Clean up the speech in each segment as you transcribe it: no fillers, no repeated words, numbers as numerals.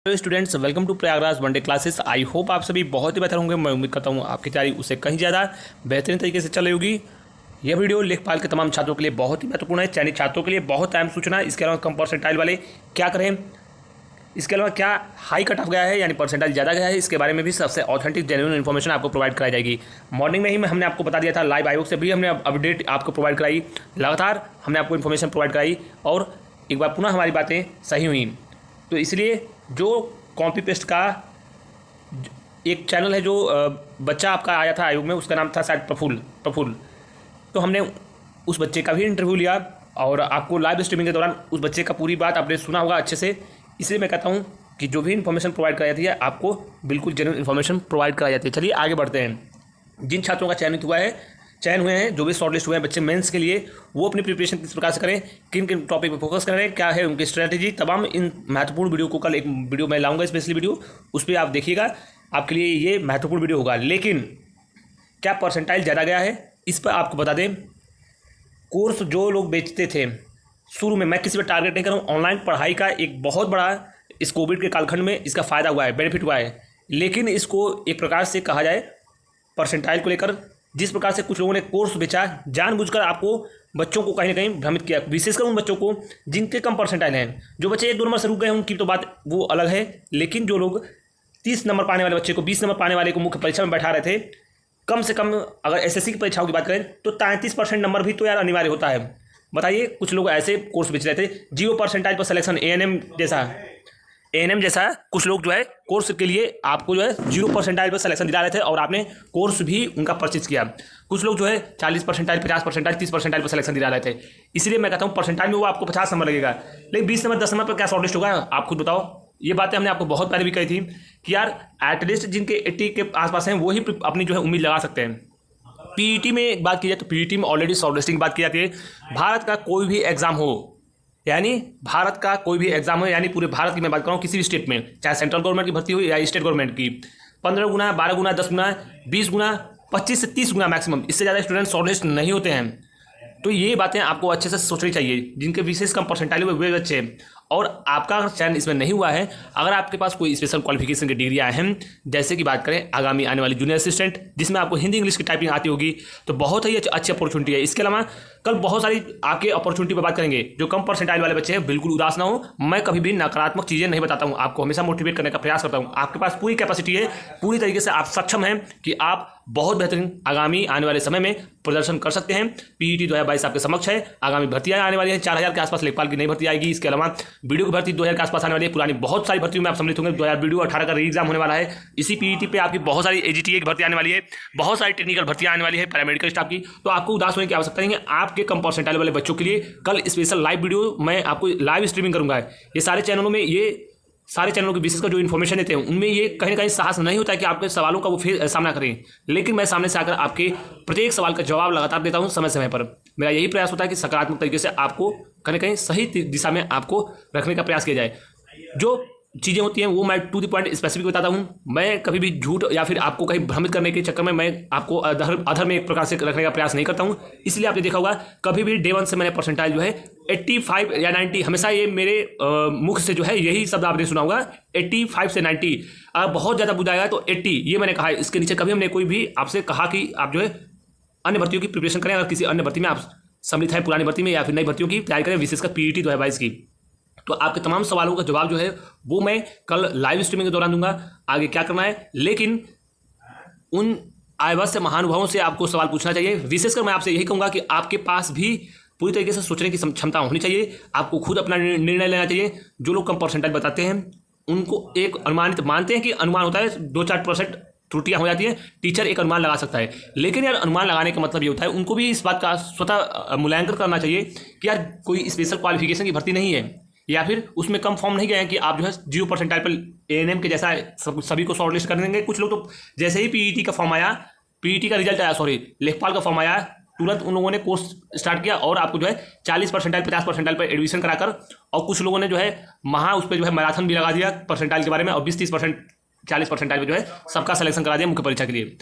Hello students, welcome to Prayagraj one day classes. I hope आप सभी बहुत ही बेहतर होंगे। मैं उम्मीद करता हूँ आपकी तैयारी उससे कहीं ज़्यादा बेहतरीन तरीके से चल रही होगी। यह वीडियो लेखपाल के तमाम छात्रों के लिए बहुत ही महत्वपूर्ण है। चयनित छात्रों के लिए बहुत अहम सूचना। इसके अलावा कम परसेंटाइल वाले क्या करें, इसके अलावा क्या हाई कट ऑफ गया है यानी परसेंटाइल ज़्यादा गया है, इसके बारे में भी सबसे ऑथेंटिक जेन्युइन इन्फॉर्मेशन आपको प्रोवाइड कराई जाएगी। मॉर्निंग में ही हमने आपको बता दिया था, लाइव आयोग से भी हमने अपडेट आपको प्रोवाइड कराई। लगातार हमने आपको इन्फॉर्मेशन प्रोवाइड कराई और एक बार पुनः हमारी बातें सही हुई। तो इसलिए जो कॉपी पेस्ट का एक चैनल है, जो बच्चा आपका आया था आयोग में, उसका नाम था शायद प्रफुल्ल। तो हमने उस बच्चे का भी इंटरव्यू लिया और आपको लाइव स्ट्रीमिंग के दौरान उस बच्चे का पूरी बात आपने सुना होगा अच्छे से। इसलिए मैं कहता हूँ कि जो भी इन्फॉर्मेशन प्रोवाइड कराई जाती है आपको बिल्कुल जेन्युइन इन्फॉर्मेशन प्रोवाइड कराई जाती है। चलिए आगे बढ़ते हैं। जिन छात्रों का चयन हुए हैं, जो भी शॉर्टलिस्ट हुए हैं बच्चे मेंस के लिए, वो अपनी प्रिपरेशन किस प्रकार से करें, किन किन टॉपिक पर फोकस करें, क्या है उनकी स्ट्रैटेजी, तमाम इन महत्वपूर्ण वीडियो को कल एक वीडियो मैं लाऊंगा, स्पेशली वीडियो, उस पर आप देखिएगा। आपके लिए ये महत्वपूर्ण वीडियो होगा। लेकिन क्या परसेंटाइल ज़्यादा गया है, इस पर आपको बता दें, कोर्स जो लोग बेचते थे शुरू में, मैं किसी पर टारगेट नहीं कर रहा हूँ, ऑनलाइन पढ़ाई का एक बहुत बड़ा इस कोविड के कालखंड में इसका फ़ायदा हुआ है, बेनिफिट हुआ है। लेकिन इसको एक प्रकार से कहा जाए परसेंटाइल को लेकर, जिस प्रकार से कुछ लोगों ने कोर्स बेचा, जानबूझकर आपको बच्चों को कहीं ना कहीं भ्रमित किया, विशेषकर उन बच्चों को जिनके कम परसेंटाइल हैं। जो बच्चे 1-2 नंबर से रुक गए उनकी तो बात वो अलग है, लेकिन जो लोग 30 नंबर पाने वाले बच्चे को, 20 नंबर पाने वाले को मुख्य परीक्षा में बैठा रहे थे, कम से कम अगर एसएससी की परीक्षाओं की बात करें तो 33% नंबर भी तो यार अनिवार्य होता है। बताइए, कुछ लोग ऐसे कोर्स बेच रहे थे 0 परसेंटाइल पर सिलेक्शन, एएनएम जैसा कुछ लोग जो है कोर्स के लिए आपको जो है 0 परसेंटाइल पर सिलेक्शन दिला रहे थे और आपने कोर्स भी उनका परचेज किया। कुछ लोग जो है 40 परसेंटाइल, 50 परसेंटाइल, 30 परसेंटाइल पर सिलेक्शन दिला रहे थे। इसलिए मैं कहता हूँ परसेंटाइल में वो आपको 50 नंबर लगेगा, लेकिन 20 नंबर 10 नंबर पर क्या शॉर्टलिस्ट होगा, आप खुद बताओ। ये बातें हमने आपको बहुत पहले भी कही थी कि यार एटलीस्ट जिनके 80 के आसपास हैं वही अपनी जो है उम्मीद लगा सकते हैं। पीईटी में बात की जाए तो पीईटी में ऑलरेडी शॉर्टलिस्टिंग की बात की जाती है। भारत का कोई भी एग्जाम हो, यानी भारत का कोई भी एग्जाम हो, यानी पूरे भारत की मैं बात कर रहा हूँ, किसी भी स्टेट में, चाहे सेंट्रल गवर्नमेंट की भर्ती हो या स्टेट गवर्नमेंट की, 15 गुना, 12 गुना, 10 गुना, 20 गुना, 25 से 30 गुना मैक्सिमम, इससे ज़्यादा स्टूडेंट शॉर्टलिस्ट नहीं होते हैं। तो ये बातें आपको अच्छे से सोचनी चाहिए, जिनके विशेष कम परसेंटाइल हुए वे बच्चे, और आपका चयन इसमें नहीं हुआ है। अगर आपके पास कोई स्पेशल क्वालिफिकेशन की डिग्रियाँ हैं, जैसे कि बात करें आगामी आने वाली जूनियर असिस्टेंट, जिसमें आपको हिंदी इंग्लिश की टाइपिंग आती होगी, तो बहुत ही अच्छी अपॉर्चुनिटी है। इसके अलावा कल बहुत सारी आके अपॉर्चुनिटी पर बात करेंगे। जो कम परसेंटाइल वाले बच्चे हैं, बिल्कुल उदास ना हो। मैं कभी भी नकारात्मक चीज़ें नहीं बताता हूँ, आपको हमेशा मोटिवेट करने का प्रयास करता हूँ। आपके पास पूरी कैपेसिटी है, पूरी तरीके से आप सक्षम हैं कि आप बहुत बेहतरीन आगामी आने वाले समय में प्रदर्शन कर सकते हैं। पीईटी 2022 आपके समक्ष है। आगामी भर्तियां आने वाली है, 4000 के आसपास लेखपाल की नई भर्ती आएगी। इसके अलावा वीडियो की भर्ती 2000 के आसपास आने वाली है। पुरानी बहुत सारी भर्तियों में आप सम्मिलित होंगे। 2018 का री एग्जाम होने वाला है। इसी पीईटी पे आपकी बहुत सारी एजीटीए की भर्ती आने वाली है, बहुत सारी टेक्निकल भर्तियां आने वाली है पैरामेडिकल स्टाफ की। तो आपको उदास होने की आवश्यकता नहीं है। आपके कम परसेंटाइल वाले बच्चों के लिए कल स्पेशल लाइव वीडियो मैं आपको लाइव स्ट्रीमिंग करूंगा। ये सारे चैनलों में, ये सारे चैनलों के विशेषकर जो इन्फॉर्मेशन देते हैं, उनमें ये कहीं ना कहीं साहस नहीं होता है कि आपके सवालों का वो फिर सामना करें, लेकिन मैं सामने से आकर आपके प्रत्येक सवाल का जवाब लगातार देता हूं समय समय पर। मेरा यही प्रयास होता है कि सकारात्मक तरीके से आपको कहीं ना कहीं सही दिशा में आपको रखने का प्रयास किया जाए। जो चीज़ें होती हैं वो मैं टू द पॉइंट स्पेसिफिक बताता हूँ। मैं कभी भी झूठ या फिर आपको कहीं भ्रमित करने के चक्कर में मैं आपको अधर में एक प्रकार से रखने का प्रयास नहीं करता हूँ। इसलिए आपने देखा होगा कभी भी डे 1 से मैंने परसेंटाइल जो है 85 या 90, हमेशा ये मेरे मुख से जो है यही शब्द आपने सुना होगा, 85 से 90। अगर बहुत ज़्यादा बुझाएगा तो 80, ये मैंने कहा है। इसके नीचे कभी हमने कोई भी आपसे कहा कि आप जो है अन्य भर्तियों की प्रिपरेशन करें। अगर किसी अन्य भर्ती में आप सम्मिलित हैं, पुरानी भर्ती में या फिर नई भर्तियों की तैयारी करें, विशेषकर पीईटी 2022 की, तो आपके तमाम सवालों का जवाब जो है वो मैं कल लाइव स्ट्रीमिंग के दौरान दूंगा। आगे क्या करना है, लेकिन उन आयवश्य महानुभावों से आपको सवाल पूछना चाहिए। विशेषकर मैं आपसे यही कहूँगा कि आपके पास भी पूरी तरीके से सोचने की क्षमता होनी चाहिए। आपको खुद अपना निर्णय लेना चाहिए। जो लोग कम परसेंटाइल बताते हैं उनको एक अनुमानित मानते हैं कि अनुमान होता है, 2-4% त्रुटियां हो जाती हैं, टीचर एक अनुमान लगा सकता है। लेकिन यार अनुमान लगाने का मतलब ये होता है, उनको भी इस बात का स्वतः मूल्यांकन करना चाहिए कि यार कोई स्पेशल क्वालिफिकेशन की भर्ती नहीं है, या फिर उसमें कम फॉर्म नहीं गए हैं कि आप जो है 0 परसेंटाइल पर एएनएम के जैसा सभी को शॉर्टलिस्ट कर देंगे। कुछ लोग तो जैसे ही पीईटी का फॉर्म आया, पीईटी का रिजल्ट आया, लेखपाल का फॉर्म आया, तुरंत उन लोगों ने कोर्स स्टार्ट किया और आपको जो है 40 परसेंटाइल, 50 परसेंटाइल पर एडमिशन कराकर, और कुछ लोगों ने जो है उस पर जो है मैराथन भी लगा दिया परसेंटाइल के बारे में, और 20-30%, 40 परसेंटाइल पर जो है सबका सिलेक्शन करा दिया मुख्य परीक्षा के लिए।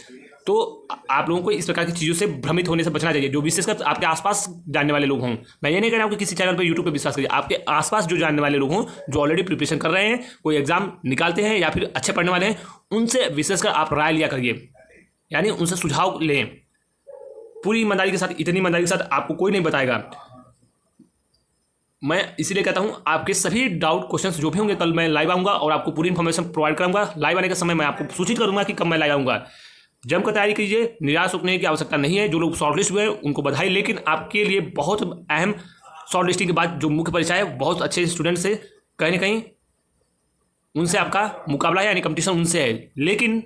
तो आप लोगों को इस प्रकार की चीज़ों से भ्रमित होने से बचना चाहिए। जो विशेषकर आपके आसपास जानने वाले लोग हों, मैं ये नहीं कह रहा हूँ कि किसी चैनल पर यूट्यूब पर विश्वास करिए, आपके आसपास जो जानने वाले लोग हों, जो ऑलरेडी प्रिपरेशन कर रहे हैं, कोई एग्जाम निकालते हैं या फिर अच्छे पढ़ने वाले हैं, उनसे विशेषकर आप राय लिया करिए, यानी उनसे सुझाव लें पूरी ईमानदारी के साथ। इतनी ईमानदारी के साथ आपको कोई नहीं बताएगा। मैं इसीलिए कहता हूं आपके सभी डाउट क्वेश्चंस जो भी होंगे, कल मैं लाइव आऊँगा और आपको पूरी इन्फॉर्मेशन प्रोवाइड कराऊंगा। लाइव आने का समय मैं आपको सूचित करूंगा कि कब मैं लाइव आऊँगा। जमकर तैयारी कीजिए, निराश होने की आवश्यकता नहीं है। जो लोग शॉर्ट लिस्ट हुए हैं उनको बधाई, लेकिन आपके लिए बहुत अहम शॉर्ट लिस्टिंग के बाद जो मुख्य परीक्षा है, बहुत अच्छे स्टूडेंट से कहीं ना कहीं उनसे आपका मुकाबला है, यानी कंपटीशन उनसे है। लेकिन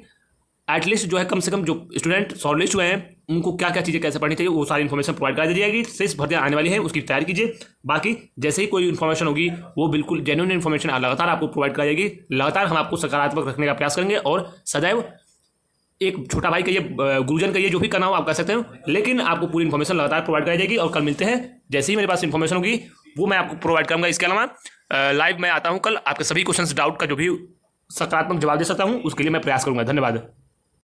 एटलीस्ट जो है कम से कम जो स्टूडेंट शॉर्ट लिस्ट हुए हैं उनको क्या क्या चीज़ें कैसे पढ़नी चाहिए वो सारी इन्फॉर्मेशन प्रोवाइड करा दी जाएगी। शेष भर्तियाँ आने वाली हैं, उसकी तैयारी कीजिए। बाकी जैसे ही कोई इन्फॉर्मेशन होगी वो बिल्कुल जेन्युइन इन्फॉर्मेशन लगातार आपको प्रोवाइड कराई जाएगी। लगातार हम आपको सकारात्मक रखने का प्रयास करेंगे और सदैव एक छोटा भाई कहिए, गुरुजन कहिए, जो भी करना हो आप कर सकते हो, लेकिन आपको पूरी इन्फॉर्मेशन लगातार प्रोवाइड कराई जाएगी। और कल मिलते हैं, जैसे ही मेरे पास इन्फॉर्मेशन होगी वो मैं आपको प्रोवाइड करूँगा। इसके अलावा लाइव मैं आता हूँ कल, आपके सभी क्वेश्चन डाउट का जो भी सकारात्मक जवाब दे सकता हूँ उसके लिए मैं प्रयास करूँगा। धन्यवाद।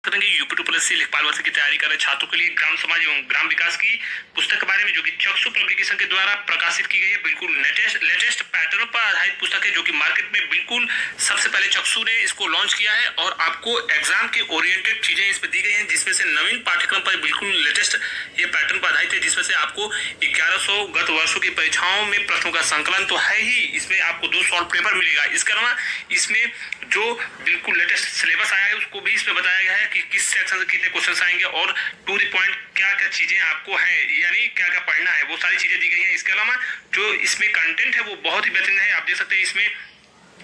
करेंगे यूपी टूपीएससी लेखपाल भर्ती की तैयारी कर रहे छात्रों के लिए ग्राम समाज एवं ग्राम विकास की पुस्तक के बारे में, जो कि चक्षु पब्लिकेशन के द्वारा प्रकाशित की गई है। बिल्कुल लेटेस्ट पैटर्न पर आधारित पुस्तक है, जो कि मार्केट में बिल्कुल सबसे पहले चक्षु ने इसको लॉन्च किया है। और आपको एग्जाम के ओरिएंटेड चीजें इसमें दी गई हैं, जिसमें से नवीन पाठ्यक्रम पर बिल्कुल लेटेस्ट ये पैटर्न पर आधारित है, जिसमें से आपको 1100 गत वर्षों की परीक्षाओं में प्रश्नों का संकलन तो है ही, इसमें आपको 2 सॉल्व पेपर मिलेगा। इसके अलावा इसमें जो बिल्कुल लेटेस्ट सिलेबस आया है उसको भी इसमें बताया गया है कि किस सेक्शन से कितने क्वेश्चन आएंगे और टू द पॉइंट क्या क्या चीजें आपको है, यानी क्या क्या पढ़ना है, वो सारी चीजें दी गई हैं। इसके अलावा जो इसमें कंटेंट है वो बहुत ही बेहतरीन है। आप देख सकते हैं इसमें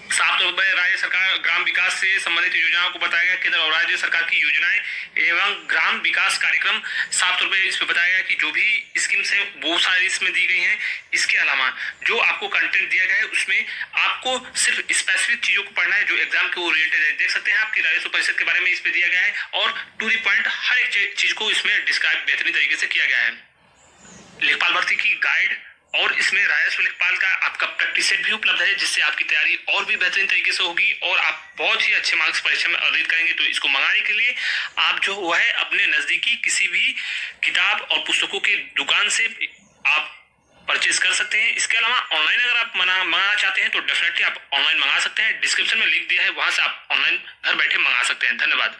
साफ तौर पर राज्य सरकार ग्राम विकास से संबंधित योजनाओं को बताया गया। केंद्र और राज्य सरकार की योजनाएं एवं ग्राम विकास कार्यक्रम साफ तौर पर इसमें बताया गया कि जो भी स्कीम्स हैं वो सारी इसमें दी गई हैं। इसके अलावा जो आपको कंटेंट दिया गया है उसमें आपको सिर्फ स्पेसिफिक चीजों को पढ़ना है जो एग्जाम के ओरिएंटेड है। देख सकते हैं आपकी राजस्व परिषद के बारे में इसमें दिया गया है और टू द पॉइंट हर एक चीज को इसमें डिस्क्राइब बेहतरीन तरीके से किया गया है। लेखपाल भर्ती की गाइड और इसमें राजस्व लेखपाल का आपका प्रैक्टिस सेट भी उपलब्ध है, जिससे आपकी तैयारी और भी बेहतरीन तरीके से होगी और आप बहुत ही अच्छे मार्क्स परीक्षा में अर्जित करेंगे। तो इसको मंगाने के लिए आप जो वो है अपने नजदीकी किसी भी किताब और पुस्तकों की दुकान से आप परचेज कर सकते हैं। इसके अलावा ऑनलाइन अगर आप मंगाना चाहते हैं तो डेफिनेटली आप ऑनलाइन मंगा सकते हैं। डिस्क्रिप्शन में लिंक दिया है, वहां से आप ऑनलाइन घर बैठे मंगा सकते हैं। धन्यवाद।